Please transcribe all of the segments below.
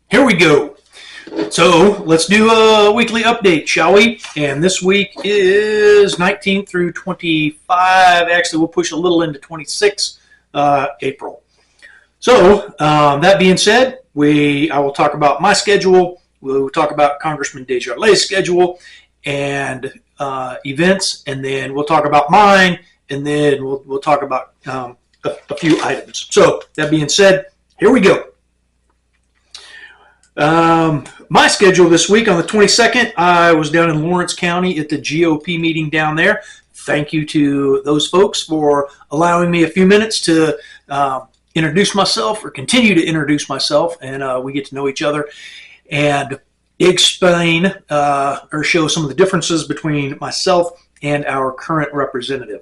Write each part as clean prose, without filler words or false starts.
Here we go. So let's do a weekly update, shall we? And this week is 19 through 25. Actually, we'll push a little into 26 April. So that being said, I will talk about my schedule. We'll talk about Congressman DesJarlais' schedule and events, and then we'll talk about mine, and then we'll talk about a few items. So that being said, here we go. My schedule this week on the 22nd, I was down in Lawrence County at the GOP meeting down there. Thank you to those folks for allowing me a few minutes to introduce myself, or continue to introduce myself, and we get to know each other and explain or show some of the differences between myself and our current representative.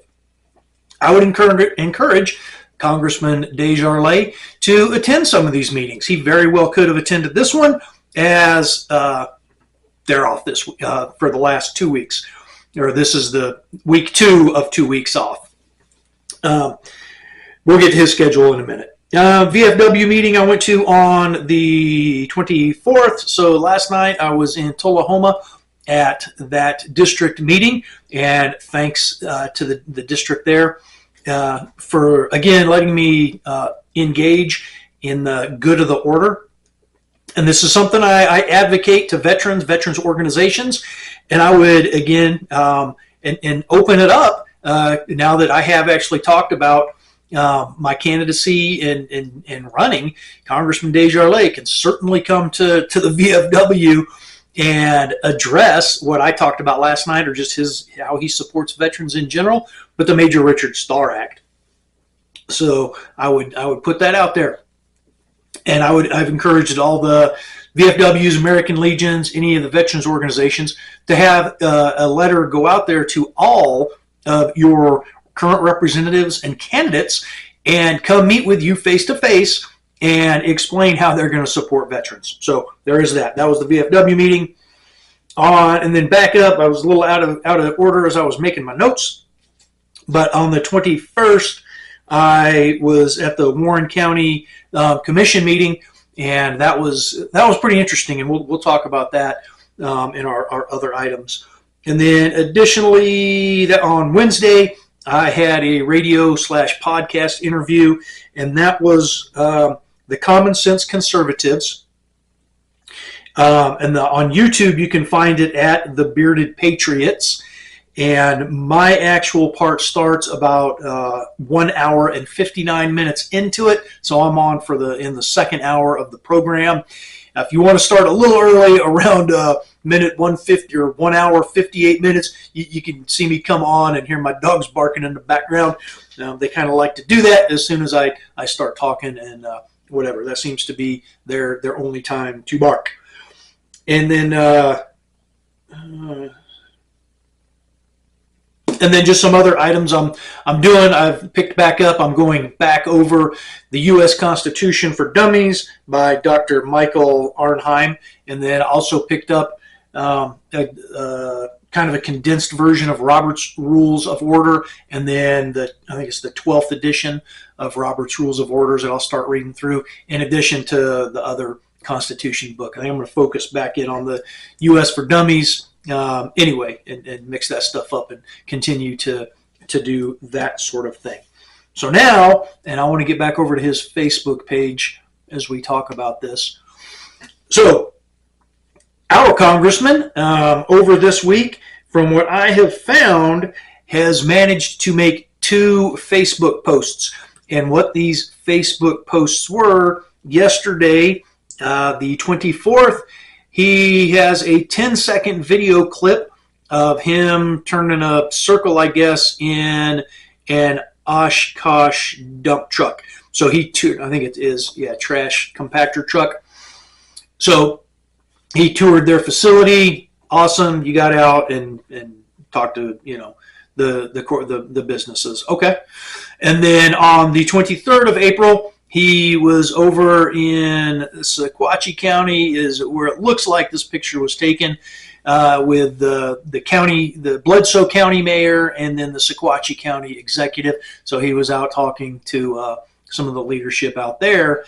I would encourage Congressman DesJarlais to attend some of these meetings. He very well could have attended this one, as they're off this for the last 2 weeks, or this is the week 2 of 2 weeks off. We'll get to his schedule in a minute. VFW meeting I went to on the 24th. So last night I was in Tullahoma at that district meeting, and thanks to the district there for, again, letting me engage in the good of the order. And this is something I advocate to veterans organizations, and I would, again, and open it up now that I have actually talked about my candidacy in running. Congressman DesJarlais can certainly come to the VFW and address what I talked about last night, or just how he supports veterans in general, but the Major Richard Starr Act. So I would put that out there, and I've encouraged all the VFWs, American Legions, any of the veterans organizations to have a letter go out there to all of your current representatives and candidates, and come meet with you face to face and explain how they're going to support veterans. So there is that. That was the VFW meeting. And then back up, I was a little out of order as I was making my notes. But on the 21st, I was at the Warren County Commission meeting, and that was pretty interesting, and we'll talk about that in our other items. And then additionally, on Wednesday, I had a radio/podcast interview, and that was the Common Sense Conservatives. And on YouTube, you can find it at The Bearded Patriots. And my actual part starts about 1 hour and 59 minutes into it. So I'm on in the second hour of the program. If you want to start a little early, around minute 150 or 1 hour 58 minutes, you can see me come on and hear my dogs barking in the background. They kind of like to do that as soon as I start talking, and whatever. That seems to be their only time to bark. And then just some other items I'm doing. I've picked back up. I'm going back over the U.S. Constitution for Dummies by Dr. Michael Arnheim, and then also picked up kind of a condensed version of Robert's Rules of Order, and then I think it's the 12th edition of Robert's Rules of Orders that I'll start reading through, in addition to the other Constitution book. I think I'm going to focus back in on the U.S. for Dummies anyway, and mix that stuff up and continue to do that sort of thing. So now, and I want to get back over to his Facebook page as we talk about this. So our congressman over this week, from what I have found, has managed to make 2 Facebook posts. And what these Facebook posts were: yesterday, the 24th, he has a 10-second video clip of him turning a circle, I guess, in an Oshkosh dump truck. So I think it is, trash compactor truck. So he toured their facility. Awesome. You got out and talked to, the businesses. Okay. And then on the 23rd of April, he was over in Sequatchie County, is where it looks like this picture was taken, with the Bledsoe County mayor and then the Sequatchie County executive. So he was out talking to some of the leadership out there.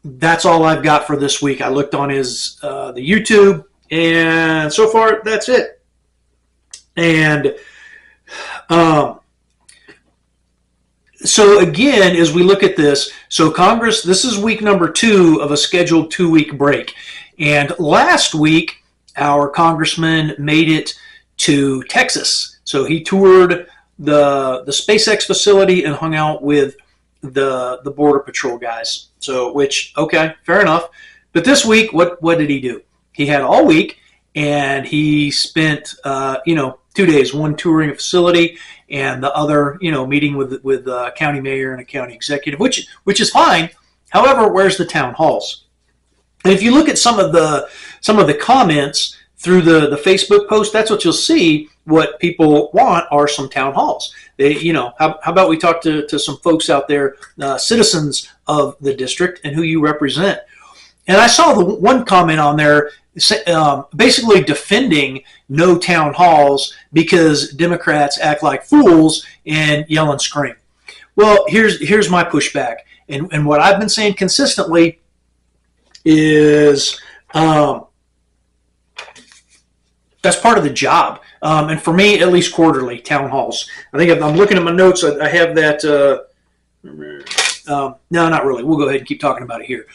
that's all I've got for this week. I looked on his the YouTube, and so far that's it. And so again, as we look at this, so Congress, this is week number 2 of a scheduled 2-week break. And last week, our congressman made it to Texas. So he toured the SpaceX facility and hung out with the Border Patrol guys. So, which, okay, fair enough. But this week, what did he do? He had all week, and he spent 2 days, one touring a facility and the other meeting with a county mayor and a county executive, which is fine. However, where's the town halls? And if you look at some of the comments through the Facebook post, that's what you'll see. What people want are some town halls. They, how about we talk to some folks out there, citizens of the district and who you represent. And I saw the one comment on there basically defending no town halls because Democrats act like fools and yell and scream. Well, here's my pushback. And what I've been saying consistently is that's part of the job. And for me, at least quarterly, town halls. I think if I'm looking at my notes, I have that. No, not really. We'll go ahead and keep talking about it here.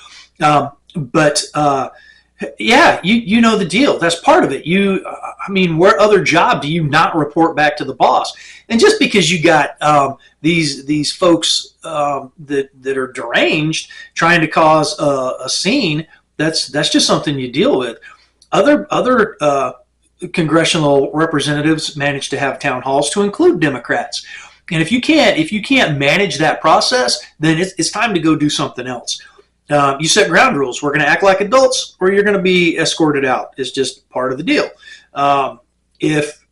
Yeah, you know the deal. That's part of it. Where other job do you not report back to the boss? And just because you got these folks that are deranged trying to cause a scene, that's just something you deal with. Other congressional representatives manage to have town halls to include Democrats. And if you can't manage that process, then it's time to go do something else. You set ground rules. We're going to act like adults, or you're going to be escorted out. It's just part of the deal. If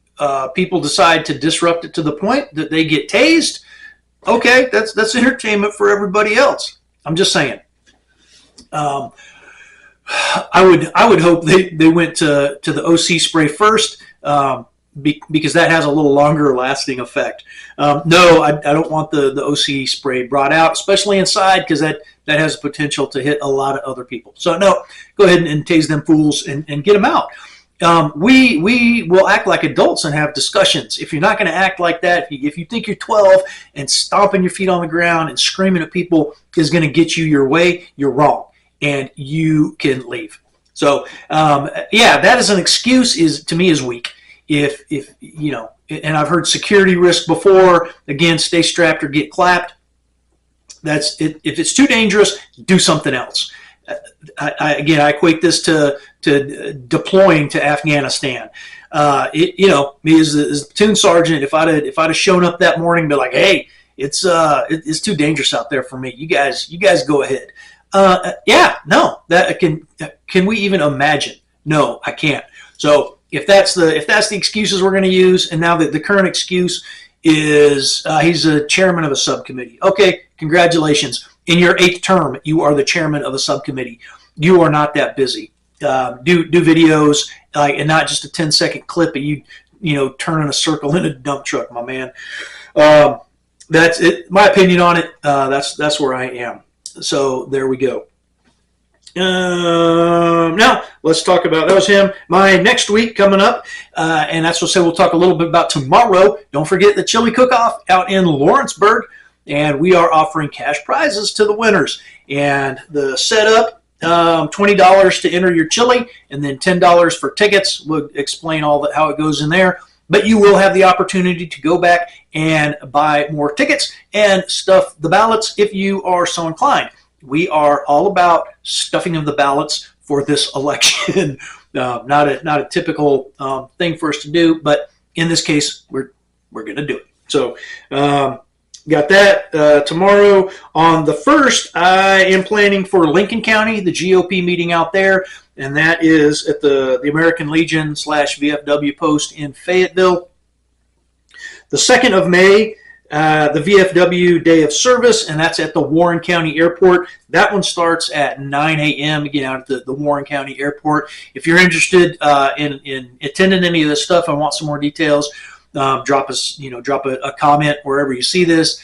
people decide to disrupt it to the point that they get tased, okay, that's entertainment for everybody else. I'm just saying. I would hope they went to the OC spray first, because that has a little longer lasting effect. No, I don't want the OC spray brought out, especially inside, because that has potential to hit a lot of other people. So no, go ahead and tase them fools and get them out. We will act like adults and have discussions. If you're not going to act like that, if you think you're 12 and stomping your feet on the ground and screaming at people is going to get you your way, you're wrong, and you can leave. So that is an excuse. To me is weak. If and I've heard security risk before. Again, stay strapped or get clapped. That's it. If it's too dangerous, do something else. I equate this to deploying to Afghanistan. Me as a platoon sergeant, if I'd have shown up that morning and be like, hey, it's too dangerous out there for me. You guys go ahead. No, can we even imagine? No, I can't. So if that's the excuses we're going to use, and now the current excuse is he's a chairman of a subcommittee. Okay, congratulations. In your 8th term, you are the chairman of a subcommittee. You are not that busy. Do videos and not just a 10-second clip of you turning a circle in a dump truck, my man. That's it. My opinion on it. That's where I am. So there we go. Now let's talk about, that was him. My next week coming up, and that's what we'll talk a little bit about tomorrow. Don't forget the chili cook-off out in Lawrenceburg, and we are offering cash prizes to the winners. And the setup, $20 to enter your chili, and then $10 for tickets. We'll explain how it goes in there. But you will have the opportunity to go back and buy more tickets and stuff the ballots if you are so inclined. We are all about stuffing of the ballots for this election. Not a typical thing for us to do, but in this case, we're going to do it. So got that tomorrow. On the 1st, I am planning for Lincoln County, the GOP meeting out there, and that is at the American Legion / VFW post in Fayetteville. The 2nd of May, the VFW Day of Service, and that's at the Warren County Airport. That one starts at 9 a.m. Again, out at the Warren County Airport. If you're interested in attending any of this stuff and want some more details, drop a comment wherever you see this.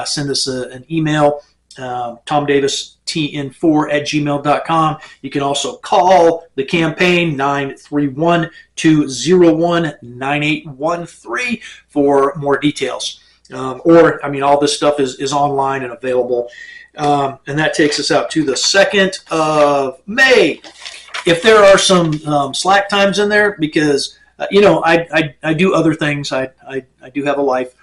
Send us an email, TomDavisTN4@gmail.com. You can also call the campaign 931-201-9813 for more details. Or, I mean, all this stuff is online and available. And that takes us out to the 2nd of May. If there are some slack times in there, because, I do other things. I do have a life.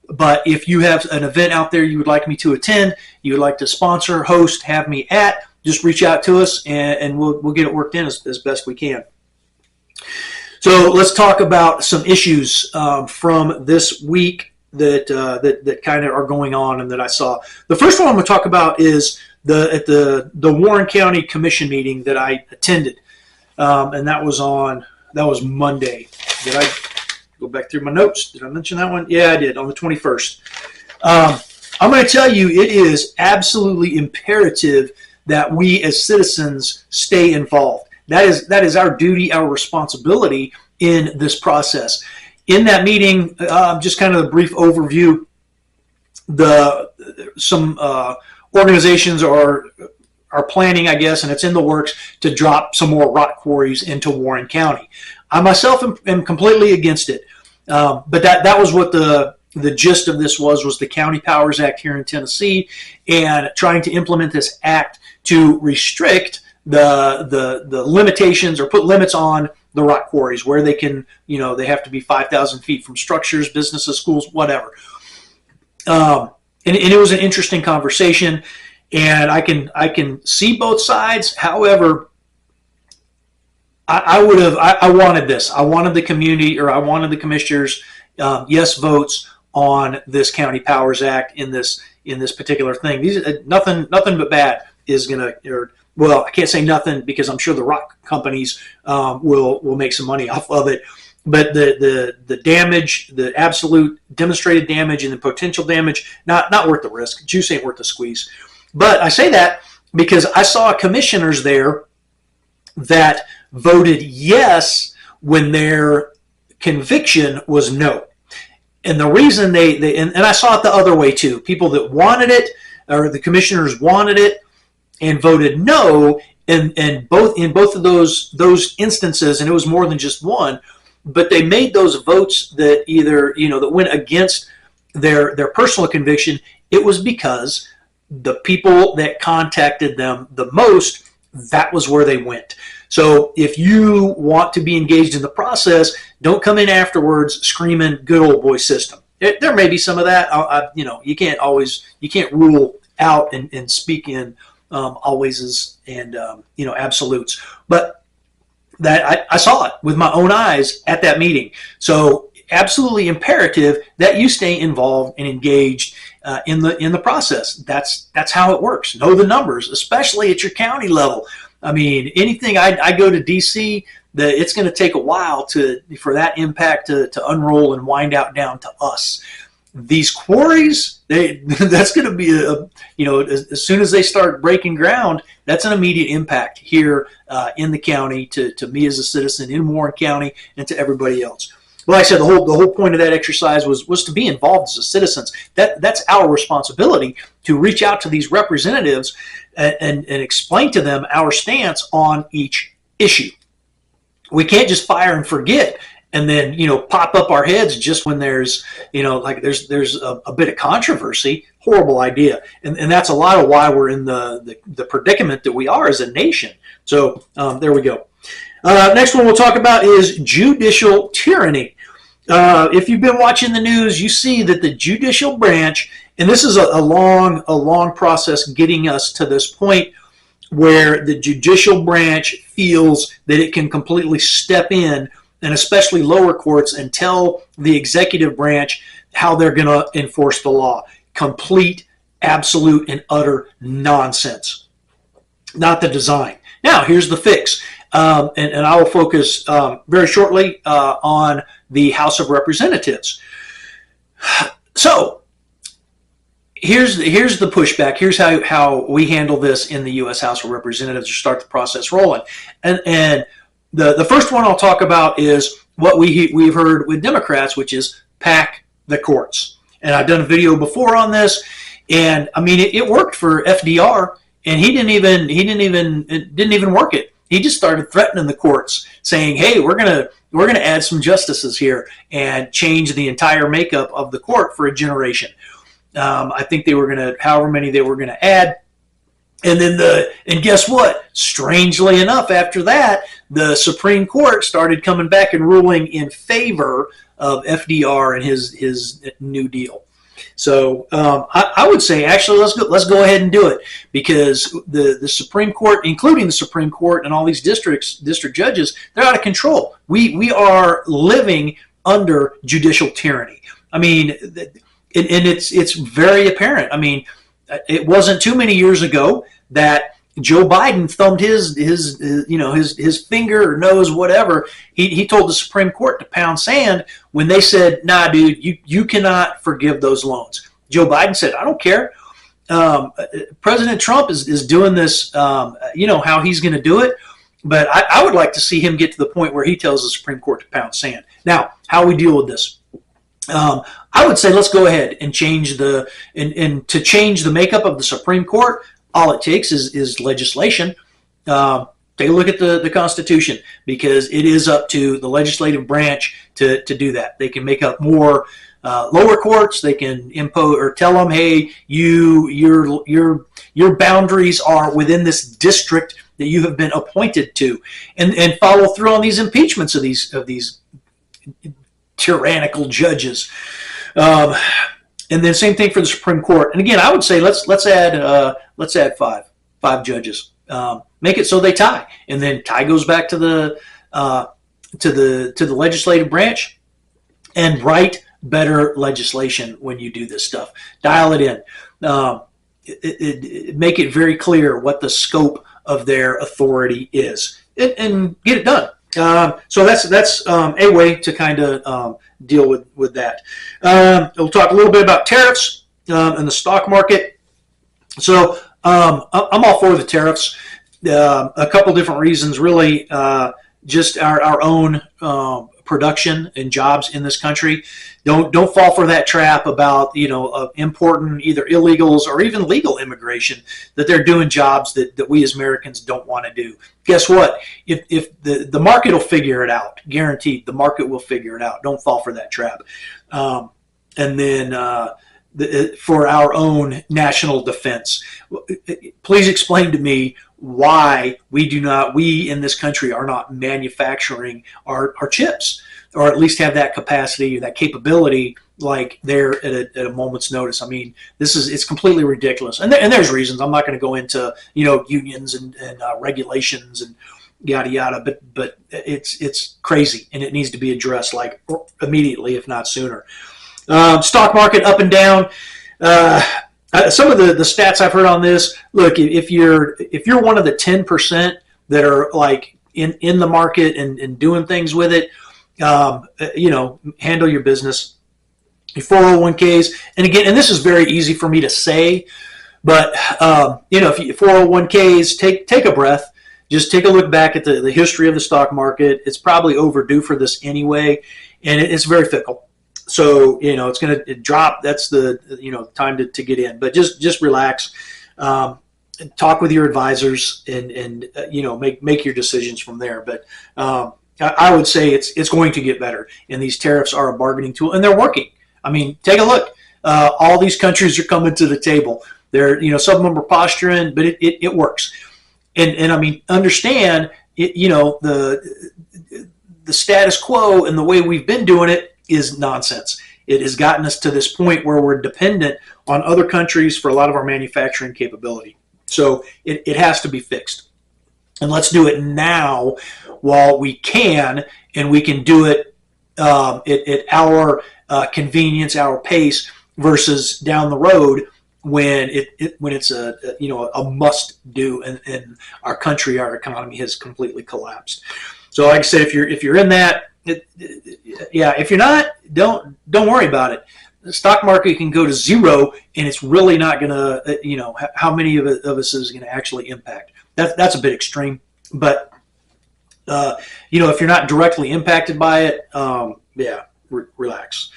But if you have an event out there you would like me to attend, you would like to sponsor, host, have me at, just reach out to us and we'll get it worked in as best we can. So let's talk about some issues from this week that kind of are going on and that I saw. The first one I'm going to talk about is at the Warren County Commission meeting that I attended, and that was Monday. Did I go back through my notes? Did I mention that one? Yeah, I did, on the 21st. I'm going to tell you, it is absolutely imperative that we as citizens stay involved. That is our duty, our responsibility in this process. In that meeting, just kind of a brief overview, some organizations are planning, I guess, and it's in the works, to drop some more rock quarries into Warren County. I myself am completely against it, but that was what the gist of this was the County Powers Act here in Tennessee, and trying to implement this act to restrict the limitations or put limits on the rock quarries, where they can, they have to be 5,000 feet from structures, businesses, schools, whatever. And it was an interesting conversation, and I can see both sides. However, I wanted this. I wanted the community, or I wanted the commissioners, yes votes on this County Powers Act in this particular thing. Nothing but bad is gonna, well, I can't say nothing because I'm sure the rock companies will make some money off of it. But the damage, the absolute demonstrated damage, and the potential damage, not worth the risk. Juice ain't worth the squeeze. But I say that because I saw commissioners there that voted yes when their conviction was no. And the reason they and I saw it the other way too. People that wanted it, or the commissioners wanted it, and voted no, and both of those instances, and it was more than just one, but they made those votes that either, that went against their personal conviction. It was because the people that contacted them the most, that was where they went. So if you want to be engaged in the process, don't come in afterwards screaming good old boy system. There may be some of that. You can't rule out and speak in alwayses and absolutes. But that I saw it with my own eyes at that meeting. So absolutely imperative that you stay involved and engaged in the process. That's how it works. Know the numbers, especially at your county level. I mean, anything, I go to DC, it's going to take a while for that impact to unroll and wind out down to us. These quarries, that's going to be as soon as they start breaking ground, that's an immediate impact here in the county to me as a citizen in Warren County and to everybody else. Well, like I said, the whole point of that exercise was to be involved as citizens. That's our responsibility, to reach out to these representatives and explain to them our stance on each issue. We can't just fire and forget and then pop up our heads just when there's there's a bit of controversy. Horrible idea, and that's a lot of why we're in the predicament that we are as a nation. So there we go. Next one we'll talk about is judicial tyranny. If you've been watching the news, you see that the judicial branch, and this is a long process getting us to this point where the judicial branch feels that it can completely step in, and especially lower courts, and tell the executive branch how they're going to enforce the law. Complete, absolute, and utter nonsense. Not the design. Now, here's the fix. And I will focus very shortly on the House of Representatives. So here's the pushback. Here's how we handle this in the U.S. House of Representatives to start the process rolling. And the first one I'll talk about is what we've heard with Democrats, which is pack the courts. And I've done a video before on this. And I mean, it worked for FDR, and it didn't even work it. He just started threatening the courts, saying, "Hey, we're gonna add some justices here and change the entire makeup of the court for a generation." I think they were gonna, however many they were gonna add. And then and guess what? Strangely enough, after that, the Supreme Court started coming back and ruling in favor of FDR and his New Deal. So I would say, actually, let's go ahead and do it, because the Supreme Court, including the Supreme Court and all these district judges, they're out of control. We are living under judicial tyranny. I mean, and it's very apparent. I mean, it wasn't too many years ago that Joe Biden thumbed his finger or nose, whatever. He told the Supreme Court to pound sand when they said, "Nah, dude, you cannot forgive those loans." Joe Biden said, "I don't care." President Trump is doing this, how he's going to do it. But I would like to see him get to the point where he tells the Supreme Court to pound sand. Now, how we deal with this? I would say let's go ahead and change to change the makeup of the Supreme Court. All it takes is legislation. Take a look at the Constitution, because it is up to the legislative branch to do that. They can make up more lower courts. They can impose or tell them, "Hey, your boundaries are within this district that you have been appointed to," and follow through on these impeachments of these tyrannical judges. And then same thing for the Supreme Court. And again, I would say let's add five judges. Make it so they tie, and then tie goes back to the legislative branch, and write better legislation when you do this stuff. Dial it in. Make it very clear what the scope of their authority is, and get it done. So that's a way to kind of deal with that. We'll talk a little bit about tariffs and the stock market. So I'm all for the tariffs. A couple different reasons, really. Just our own production and jobs in this country. Don't fall for that trap about importing either illegals or even legal immigration, that they're doing jobs that we as Americans don't want to do. Guess what? If the market will figure it out, guaranteed, the market will figure it out. Don't fall for that trap. And then for our own national defense, please explain to me why we in this country are not manufacturing our chips, or at least have that capacity, that capability, like they're at a moment's notice. I mean, it's completely ridiculous. And there's reasons. I'm not going to go into, unions and regulations and yada yada, but it's crazy, and it needs to be addressed like immediately, if not sooner. Stock market up and down. Some of the stats I've heard on this. Look, if you're one of the 10% that are like in the market and doing things with it, handle your business. Your 401ks, and again, and this is very easy for me to say, but if you 401ks, take a breath. Just take a look back at the history of the stock market. It's probably overdue for this anyway, and it's very fickle. So, it's going to drop. That's the, time to get in. But just relax. Talk with your advisors and make your decisions from there. But I would say it's going to get better. And these tariffs are a bargaining tool, and they're working. I mean, take a look. All these countries are coming to the table. They're, some of them are posturing, but it works. And I mean, understand, the status quo and the way we've been doing it is nonsense. It has gotten us to this point where we're dependent on other countries for a lot of our manufacturing capability. So it has to be fixed. And let's do it now while we can, and we can do it at our convenience, our pace, versus down the road when it's a must do, and our country, our economy has completely collapsed. So like I said, if you're in that, if you're not, don't worry about it. The stock market can go to zero, and it's really not going to, how many of us is going to actually impact. That's a bit extreme, but if you're not directly impacted by it, relax.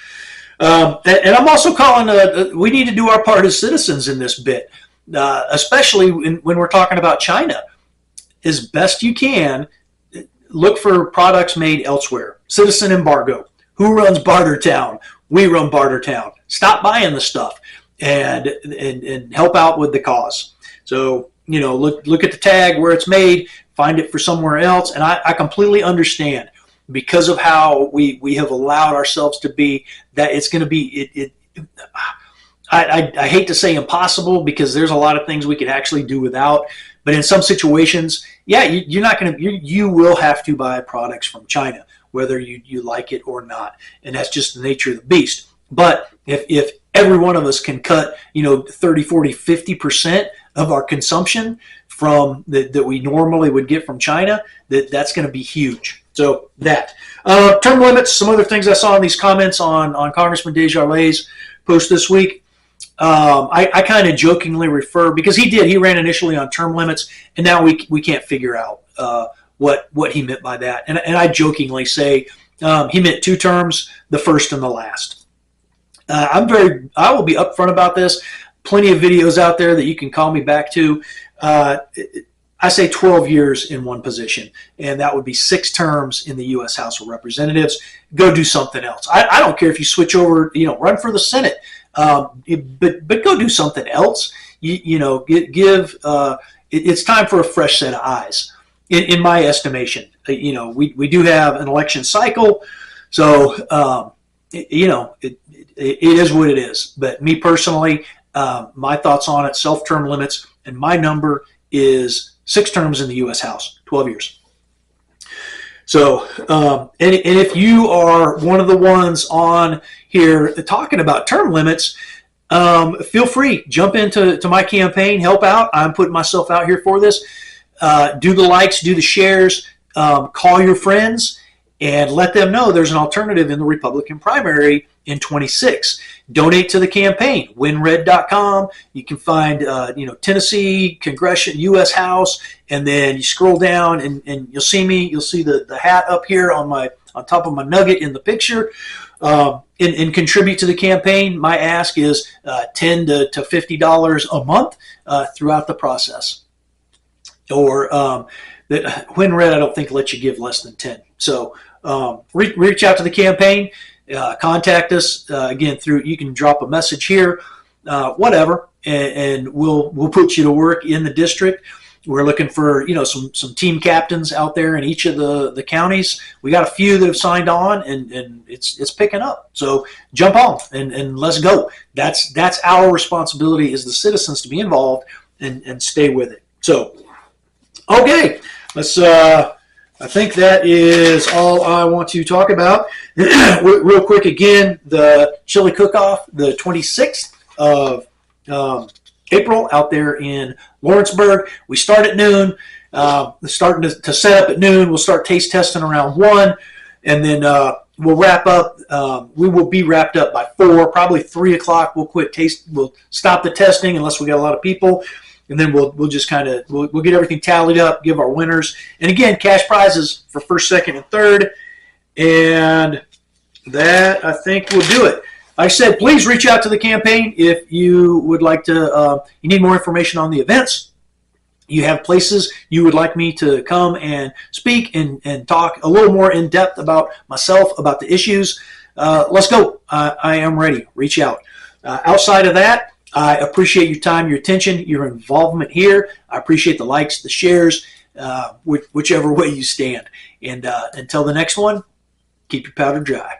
And I'm also calling, we need to do our part as citizens in this bit, especially when we're talking about China. As best you can, look for products made elsewhere. Citizen embargo. Who runs Bartertown? We run Bartertown. Stop buying the stuff and help out with the cause. So, look at the tag where it's made, find it for somewhere else. And I completely understand, because of how we have allowed ourselves to be, that it's going to be, I hate to say impossible, because there's a lot of things we could actually do without. But in some situations, yeah, you're not going to, you will have to buy products from China, whether you like it or not. And that's just the nature of the beast. But if every one of us can cut, 30, 40, 50% of our consumption from that we normally would get from China, that's going to be huge. So that. Term limits, some other things I saw in these comments on Congressman DesJarlais' post this week. I kind of jokingly refer, because he ran initially on term limits, and now we can't figure out what he meant by that. And I jokingly say he meant 2 terms, the first and the last. I will be upfront about this. Plenty of videos out there that you can call me back to. I say 12 years in one position, and that would be 6 terms in the U.S. House of Representatives. Go do something else. I don't care if you switch over, run for the Senate, but go do something else. It's time for a fresh set of eyes, in my estimation. We do have an election cycle, so it is what it is. But me personally, my thoughts on it: self-term limits, and my number is 6 terms in the U.S. House, 12 years. So, and if you are one of the ones on here talking about term limits, feel free, jump into my campaign, help out. I'm putting myself out here for this. Do the likes, do the shares, call your friends, and let them know there's an alternative in the Republican primary in 26. Donate to the campaign, winred.com. You can find, Tennessee, Congressional, U.S. House, and then you scroll down and you'll see me. You'll see the hat up here on top of my nugget in the picture. And contribute to the campaign. My ask is $10 to $50 a month throughout the process. Or WinRed, I don't think lets you give less than 10. So reach out to the campaign. Contact us again through. You can drop a message here, whatever, and we'll put you to work in the district. We're looking for some team captains out there in each of the counties. We got a few that have signed on, and it's picking up. So jump on and let's go. That's our responsibility as the citizens to be involved and stay with it. So okay, let's. I think that is all I want to talk about. Real quick again, the chili cook-off, the 26th of April out there in Lawrenceburg. We start at noon. Starting to set up at noon. We'll start taste testing around 1, and then we'll wrap up. We will be wrapped up by 4, probably 3 o'clock. We'll quit taste. We'll stop the testing unless we got a lot of people. And then we'll just kind of we'll get everything tallied up, give our winners, and again, cash prizes for first, second, and third. And that, I think, will do it. Like I said, please reach out to the campaign if you would like to. You need more information on the events. You have places you would like me to come and speak and talk a little more in depth about myself, about the issues. Let's go. I am ready. Reach out. Outside of that, I appreciate your time, your attention, your involvement here. I appreciate the likes, the shares, whichever way you stand. And until the next one, keep your powder dry.